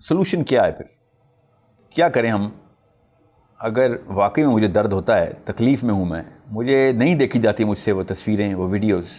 Solution کیا ہے پھر؟ کیا کریں ہم؟ اگر واقعی میں مجھے درد ہوتا ہے، تکلیف میں ہوں میں، مجھے نہیں دیکھی جاتی مجھ سے وہ تصویریں، وہ ویڈیوز،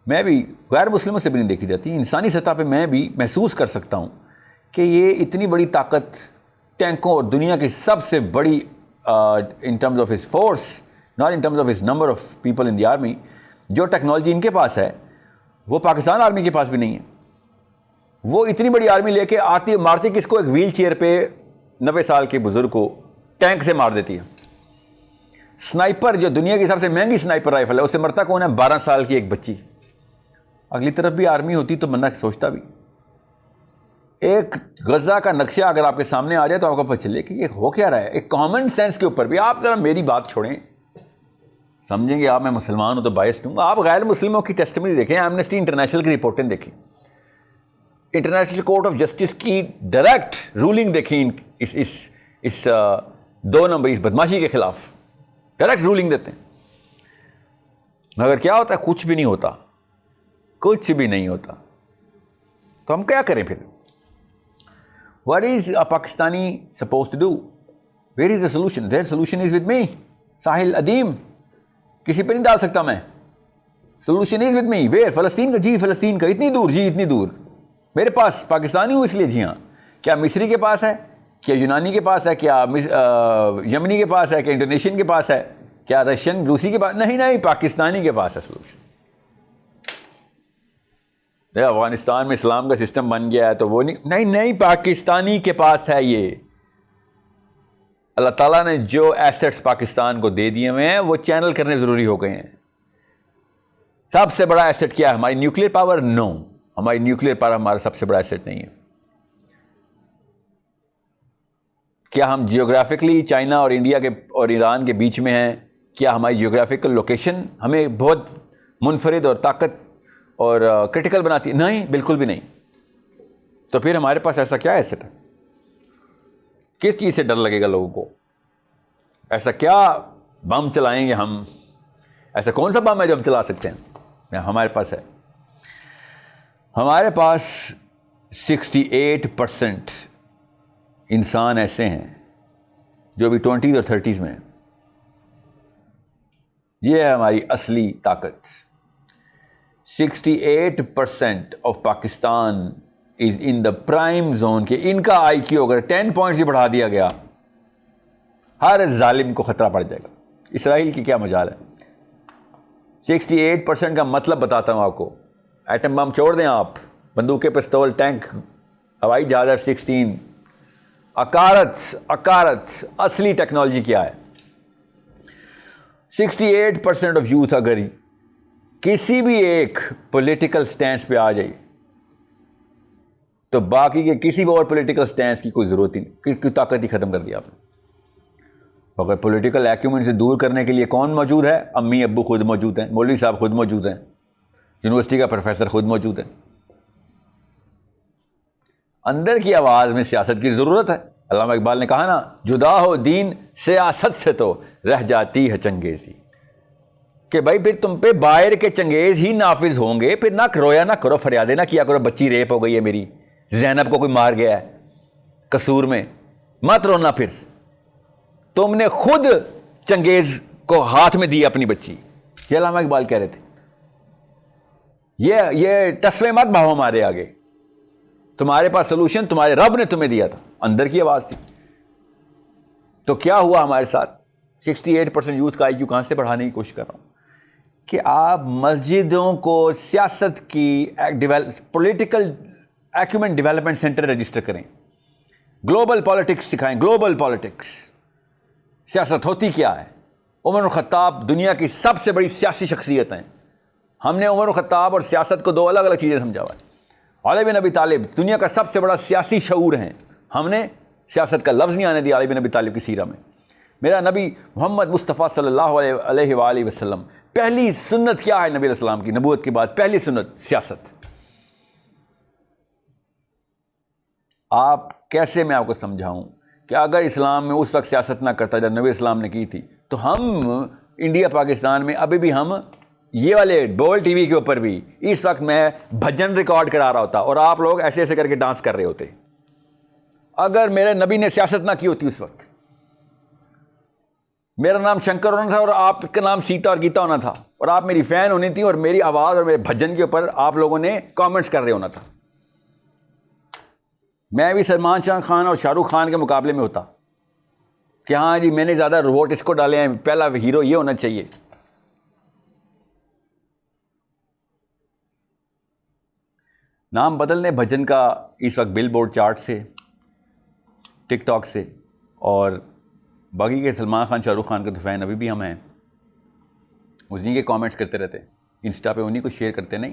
میں بھی غیر مسلموں سے بھی نہیں دیکھی جاتی، انسانی سطح پہ میں بھی محسوس کر سکتا ہوں کہ یہ اتنی بڑی طاقت ٹینکوں اور دنیا کی سب سے بڑی in terms of his force, not in terms of his number of people in the army, جو ٹیکنالوجی ان کے پاس ہے وہ پاکستان آرمی کے پاس بھی نہیں ہے. وہ اتنی بڑی آرمی لے کے آتی مارتی کس کو؟ ایک ویل چیئر پہ 90 سال کے بزرگ کو ٹینک سے مار دیتی ہے. سنائپر جو دنیا کی سب سے مہنگی سنائپر رائفل ہے، اس سے مرتا کون ہے؟ 12 سال کی ایک بچی. اگلی طرف بھی آرمی ہوتی تو بندہ سوچتا بھی. ایک غزہ کا نقشہ اگر آپ کے سامنے آ جائے تو آپ کو پتہ چلے کہ یہ ہو کیا رہا ہے. ایک کامن سینس کے اوپر بھی آپ ذرا میری بات چھوڑیں، سمجھیں گے آپ میں مسلمان ہوں تو بائسڈ ہوں. آپ غیر مسلموں کی ٹیسٹمنی دیکھیں، ایمنسٹی انٹرنیشنل کی رپورٹیں دیکھیں، انٹرنیشنل کورٹ آف جسٹس کی ڈائریکٹ رولنگ دیکھیں اس 2 نمبر اس بدماشی کے خلاف ڈائریکٹ رولنگ دیتے ہیں. مگر کیا ہوتا ہے؟ کچھ بھی نہیں ہوتا، کچھ بھی نہیں ہوتا. تو ہم کیا کریں پھر؟ What is a Pakistani supposed to do? Where is the solution? Their solution is with me. ساحل ادیم، کسی پہ نہیں ڈال سکتا میں. Solution is with me. Where? فلسطین کا؟ جی فلسطین کا. اتنی دور؟ جی اتنی دور. میرے پاس پاکستانی ہوں اس لیے. جی ہاں. کیا مصری کے پاس ہے؟ کیا یونانی کے پاس ہے؟ کیا یمنی کے پاس ہے؟ کیا انڈونیشین کے پاس ہے؟ کیا رشین روسی کے پاس؟ نہیں، پاکستانی کے پاس ہے سلوشن. افغانستان میں اسلام کا سسٹم بن گیا ہے تو وہ نہیں، پاکستانی کے پاس ہے. یہ اللہ تعالیٰ نے جو ایسٹس پاکستان کو دے دیے ہوئے ہیں وہ چینل کرنے ضروری ہو گئے ہیں. سب سے بڑا ایسٹ کیا ہے؟ ہماری نیوکلیر پاور؟ نو، ہماری نیوکلیر پاور ہمارا سب سے بڑا ایسٹ نہیں ہے. کیا ہم جیوگرافکلی چائنا اور انڈیا کے اور ایران کے بیچ میں ہیں؟ کیا ہماری جیوگرافیکل لوکیشن ہمیں بہت منفرد اور طاقت اور کرٹیکل بناتی ہے؟ نہیں، بالکل بھی نہیں. تو پھر ہمارے پاس ایسا کیا ایسٹ ہے؟ کس چیز سے ڈر لگے گا لوگوں کو؟ ایسا کیا بم چلائیں گے ہم؟ ایسا کون سا بم ہے جو ہم چلا سکتے ہیں؟ ہمارے پاس ہے. ہمارے پاس 68% انسان ایسے ہیں جو بھی 20s اور 30s میں ہیں. یہ ہے ہماری اصلی طاقت. 68% of Pakistan is in the prime zone کہ ان کا آئی کیو اگر 10 پوائنٹس بھی بڑھا دیا گیا ہر ظالم کو خطرہ پڑ جائے گا. اسرائیل کی کیا مجال ہے؟ 68% کا مطلب بتاتا ہوں آپ کو. ایٹم بم چھوڑ دیں آپ، بندوقیں، پستول، ٹینک، ہوائی جہاز F-16، اکارت اصلی ٹیکنالوجی کیا ہے؟ 68% آف یوتھ اگر کسی بھی ایک پولیٹیکل سٹینس پہ آ جائے تو باقی کے کسی بھی اور پولیٹیکل سٹینس کی کوئی ضرورت ہی نہیں، کی طاقت ہی ختم کر دیا آپ نے. اگر پولیٹیکل ایکیومنٹ سے دور کرنے کے لیے کون موجود ہے؟ امی ابو خود موجود ہیں، مولوی صاحب خود موجود ہیں، یونیورسٹی کا پروفیسر خود موجود ہے. اندر کی آواز میں سیاست کی ضرورت ہے. علامہ اقبال نے کہا نا، جدا ہو دین سیاست سے تو رہ جاتی ہے چنگیزی. کہ بھائی پھر تم پہ باہر کے چنگیز ہی نافذ ہوں گے. پھر نہ رویا نہ کرو، فریادیں نہ کیا کرو، بچی ریپ ہو گئی ہے میری، زینب کو کوئی مار گیا ہے قصور میں، مت رونا. پھر تم نے خود چنگیز کو ہاتھ میں دی اپنی بچی. یہ علامہ اقبال کہہ رہے تھے. یہ ٹسوے مت بہو ہمارے آگے. تمہارے پاس سلوشن تمہارے رب نے تمہیں دیا تھا، اندر کی آواز تھی. تو کیا ہوا ہمارے ساتھ؟ 68% یوتھ کا آئی کیو کہاں سے بڑھانے کی کوشش کر رہا ہوں کہ آپ مسجدوں کو سیاست کی پولیٹیکل ایکومنٹ ڈیولپمنٹ سینٹر رجسٹر کریں، گلوبل پالیٹکس سکھائیں. گلوبل پالیٹکس، سیاست ہوتی کیا ہے؟ عمر الخطاب دنیا کی سب سے بڑی سیاسی شخصیت ہیں. ہم نے عمر الخطاب اور سیاست کو 2 الگ الگ چیزیں سمجھا ہوا ہے. علی بن ابی طالب دنیا کا سب سے بڑا سیاسی شعور ہیں. ہم نے سیاست کا لفظ نہیں آنے دیا علی بن ابی طالب کی سیرہ میں. میرا نبی محمد مصطفیٰ صلی اللہ علیہ وآلہ وسلم، پہلی سنت کیا ہے نبی علیہ السلام کی؟ نبوت کے بعد پہلی سنت سیاست. آپ کیسے میں آپ کو سمجھاؤں کہ اگر اسلام میں اس وقت سیاست نہ کرتا جب نبی اسلام نے کی تھی تو ہم انڈیا پاکستان میں ابھی بھی ہم یہ والے بول ٹی وی کے اوپر بھی اس وقت میں بھجن ریکارڈ کرا رہا ہوتا اور آپ لوگ ایسے ایسے کر کے ڈانس کر رہے ہوتے. اگر میرے نبی نے سیاست نہ کی ہوتی اس وقت، میرا نام شنکر ہونا تھا اور آپ کا نام سیتا اور گیتا ہونا تھا، اور آپ میری فین ہونی تھی، اور میری آواز اور میرے بھجن کے اوپر آپ لوگوں نے کامنٹس کر رہے ہونا تھا، میں بھی سلمان شاہ خان اور شاہ رخ خان کے مقابلے میں ہوتا کہ ہاں جی میں نے زیادہ ووٹ اس کو ڈالے ہیں، پہلا ہیرو یہ ہونا چاہیے۔ نام بدلنے بھجن کا اس وقت بل بورڈ چارٹ سے، ٹک ٹاک سے، اور باقی کے سلمان خان شاہ رخ خان کے تو فین ابھی بھی ہم ہیں، انہیں کے کامنٹس کرتے رہتے، انسٹا پہ انہیں کو شیئر کرتے نہیں،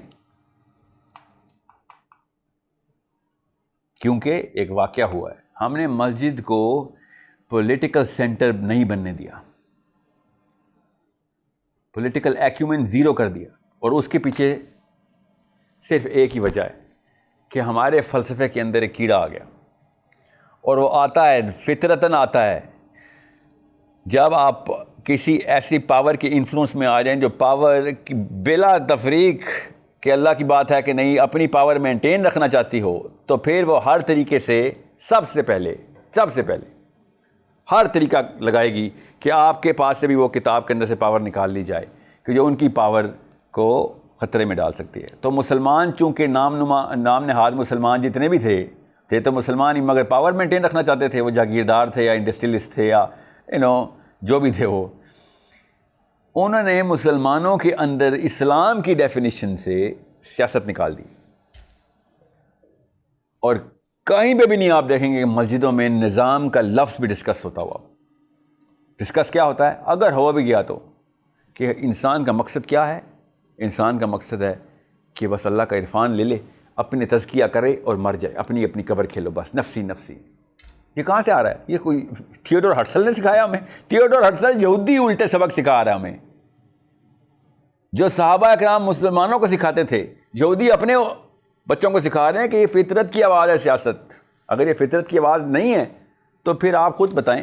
کیونکہ ایک واقعہ ہوا ہے، ہم نے مسجد کو پولیٹیکل سینٹر نہیں بننے دیا، پولیٹیکل ایکیومن زیرو کر دیا، اور اس کے پیچھے صرف ایک ہی وجہ ہے کہ ہمارے فلسفے کے اندر ایک کیڑا آ گیا، اور وہ آتا ہے فطرتاً آتا ہے جب آپ کسی ایسی پاور کے انفلوئنس میں آ جائیں جو پاور کی بلا تفریق کہ اللہ کی بات ہے کہ نہیں اپنی پاور مینٹین رکھنا چاہتی ہو، تو پھر وہ ہر طریقے سے سب سے پہلے ہر طریقہ لگائے گی کہ آپ کے پاس سے بھی وہ کتاب کے اندر سے پاور نکال لی جائے کہ جو ان کی پاور کو خطرے میں ڈال سکتی ہے۔ تو مسلمان چونکہ نام نہاد مسلمان جتنے بھی تھے تو مسلمان ہی، مگر پاور مینٹین رکھنا چاہتے تھے، وہ جاگیردار تھے یا انڈسٹریلسٹ تھے یا جو بھی تھے، وہ انہوں نے مسلمانوں کے اندر اسلام کی ڈیفینیشن سے سیاست نکال دی، اور کہیں پہ بھی نہیں آپ دیکھیں گے کہ مسجدوں میں نظام کا لفظ بھی ڈسکس ہوتا ہوا۔ ڈسکس کیا ہوتا ہے؟ اگر ہوا بھی گیا تو کہ انسان کا مقصد کیا ہے؟ انسان کا مقصد ہے کہ بس اللہ کا عرفان لے لے، اپنے تزکیہ کرے اور مر جائے، اپنی قبر کھیلو، بس نفسی نفسی۔ یہ کہاں سے آ رہا ہے؟ یہ کوئی تھیوڈور ہرٹزل نے سکھایا ہمیں؟ تھیوڈور ہرٹزل یہودی الٹے سبق سکھا رہا ہے ہمیں، جو صحابہ اکرام مسلمانوں کو سکھاتے تھے، یہودی اپنے بچوں کو سکھا رہے ہیں کہ یہ فطرت کی آواز ہے سیاست۔ اگر یہ فطرت کی آواز نہیں ہے تو پھر آپ خود بتائیں۔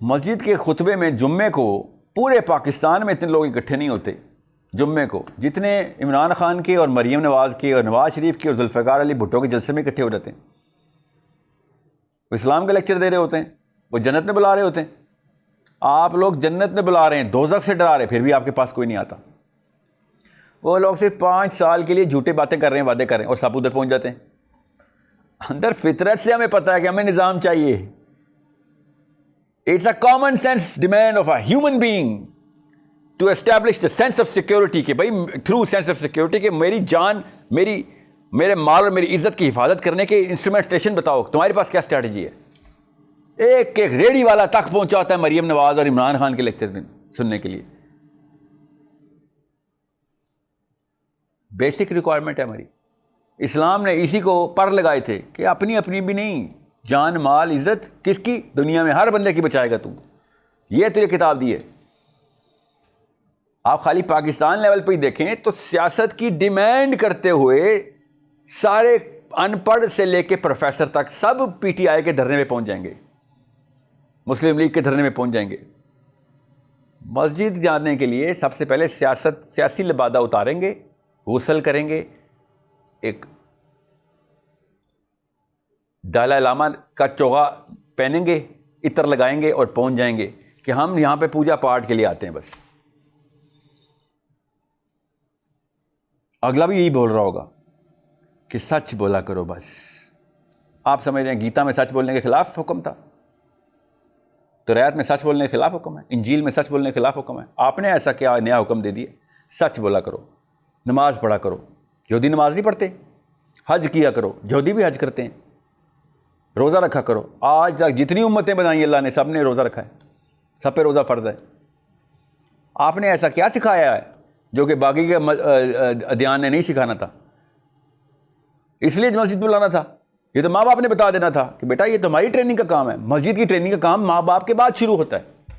مسجد کے خطبے میں جمعے کو پورے پاکستان میں اتنے لوگ اکٹھے نہیں ہوتے جمعے کو جتنے عمران خان کے اور مریم نواز کے اور نواز شریف کے اور ذوالفقار علی بھٹو کے جلسے میں اکٹھے ہو جاتے ہیں۔ وہ اسلام کا لیکچر دے رہے ہوتے ہیں، وہ جنت میں بلا رہے ہوتے ہیں، آپ لوگ جنت میں بلا رہے ہیں، دوزخ سے ڈرا رہے ہیں، پھر بھی آپ کے پاس کوئی نہیں آتا۔ وہ لوگ صرف 5 سال کے لیے جھوٹے باتیں کر رہے ہیں، وعدے کر رہے ہیں، اور سب ادھر پہنچ جاتے ہیں۔ اندر فطرت سے ہمیں پتہ ہے کہ ہمیں نظام چاہیے۔ It's a common sense demand of a human being to establish the sense of security, کہ بھائی تھرو سینس آف سیکورٹی کہ میری جان، میرے مال اور میری عزت کی حفاظت کرنے کے انسٹرومنٹیشن بتاؤ، تمہارے پاس کیا اسٹریٹجی ہے؟ ایک ریڈی والا تک پہنچا ہوتا ہے مریم نواز اور عمران خان کے لیکچر سننے کے لیے۔ بیسک ریکوائرمنٹ ہے ہماری۔ اسلام نے اسی کو پر لگائے تھے کہ اپنی بھی نہیں، جان مال عزت کس کی؟ دنیا میں ہر بندے کی بچائے گا تو، یہ تجھے کتاب دی ہے۔ آپ خالی پاکستان لیول پہ ہی دیکھیں تو سیاست کی ڈیمانڈ کرتے ہوئے سارے ان پڑھ سے لے کے پروفیسر تک سب پی ٹی آئی کے دھرنے میں پہنچ جائیں گے، مسلم لیگ کے دھرنے میں پہنچ جائیں گے۔ مسجد جانے کے لیے سب سے پہلے سیاسی لبادہ اتاریں گے، غسل کریں گے، ایک دلائی لاما کا چوغا پہنیں گے، عطر لگائیں گے اور پہنچ جائیں گے کہ ہم یہاں پہ پوجا پاٹ کے لیے آتے ہیں بس۔ اگلا بھی یہی بول رہا ہوگا کہ سچ بولا کرو بس۔ آپ سمجھ رہے ہیں گیتا میں سچ بولنے کے خلاف حکم تھا، توریت میں سچ بولنے کے خلاف حکم ہے، انجیل میں سچ بولنے کے خلاف حکم ہے۔ آپ نے ایسا کیا نیا حکم دے دیا؟ سچ بولا کرو، نماز پڑھا کرو۔ یہودی نماز نہیں پڑھتے، حج کیا کرو، یہودی بھی حج کرتے ہیں، روزہ رکھا کرو۔ آج تک جتنی امتیں بنائی اللہ نے سب نے روزہ رکھا ہے، سب پہ روزہ فرض ہے۔ آپ نے ایسا کیا سکھایا ہے جو کہ باقی کے ادیان نے نہیں سکھانا تھا؟ اس لیے مسجد بلانا تھا، یہ تو ماں باپ نے بتا دینا تھا کہ بیٹا یہ تمہاری ٹریننگ کا کام ہے۔ مسجد کی ٹریننگ کا کام ماں باپ کے بعد شروع ہوتا ہے۔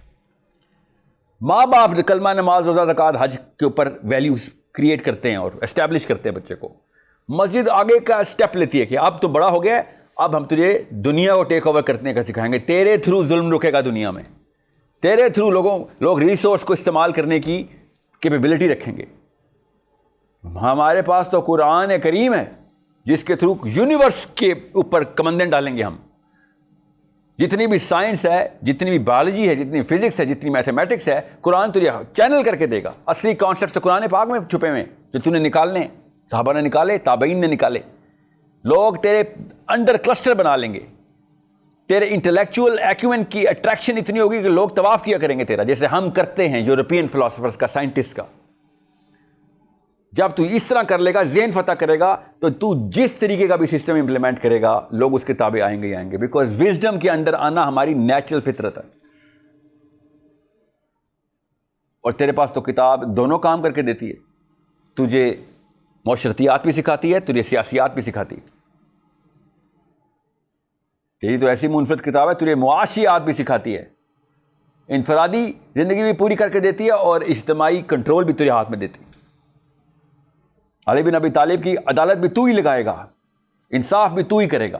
ماں باپ کلمہ نماز روزہ زکوٰۃ حج کے اوپر ویلیوز کریٹ کرتے ہیں اور اسٹیبلش کرتے ہیں بچے کو۔ مسجد آگے کا اسٹیپ لیتی ہے کہ اب تو بڑا ہو گیا ہے، اب ہم تجھے دنیا کو ٹیک اوور کرنے کا سکھائیں گے، تیرے تھرو ظلم رکے گا دنیا میں، تیرے تھرو لوگ ریسورس کو استعمال کرنے کی کیپیبلٹی رکھیں گے۔ ہمارے پاس تو قرآن کریم ہے جس کے تھرو یونیورس کے اوپر کمندن ڈالیں گے ہم. جتنی بھی سائنس ہے، جتنی بھی بایولوجی ہے، جتنی فزکس ہے، جتنی میتھمیٹکس ہے، قرآن تجھے چینل کر کے دے گا. اصلی کانسیپٹ تو قرآن پاک میں چھپے ہوئے جو تو نے نکالنے، صحابہ نے نکالے، تابعین نے نکالے. لوگ تیرے انڈر کلسٹر بنا لیں گے. تیرے انٹلیکچوئل ایکومن کی اٹریکشن اتنی ہوگی کہ لوگ طواف کیا کریں گے تیرا، جیسے ہم کرتے ہیں یورپین فلاسفرز کا، سائنٹسٹ کا. جب تو اس طرح کر لے گا، ذہن فتح کرے گا، تو جس طریقے کا بھی سسٹم امپلیمنٹ کرے گا لوگ اس کے تابع آئیں گے ہی آئیں گے. بیکاز وزڈم کے اندر آنا ہماری نیچرل فطرت ہے. اور تیرے پاس تو کتاب دونوں کام کر کے دیتی ہے. تجھے معاشرتیات بھی سکھاتی ہے، تجھے سیاسیات بھی سکھاتی ہے. تیری تو ایسی منفرد کتاب ہے، تجھے معاشیات بھی سکھاتی ہے. انفرادی زندگی بھی پوری کر کے دیتی ہے اور اجتماعی کنٹرول بھی تجھے ہاتھ میں دیتی ہے. علی بن ابی طالب کی عدالت بھی تو ہی لگائے گا، انصاف بھی تو ہی کرے گا.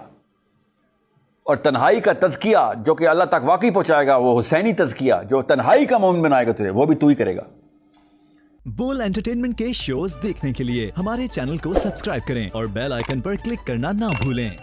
اور تنہائی کا تزکیہ جو کہ اللہ تک واقعی پہنچائے گا، وہ حسینی تزکیہ جو تنہائی کا مومن بنائے گا تجھے، وہ بھی تو ہی کرے گا. بول انٹرٹینمنٹ کے شوز دیکھنے کے لیے ہمارے چینل کو سبسکرائب کریں اور بیل آئیکن پر کلک کرنا نہ بھولیں.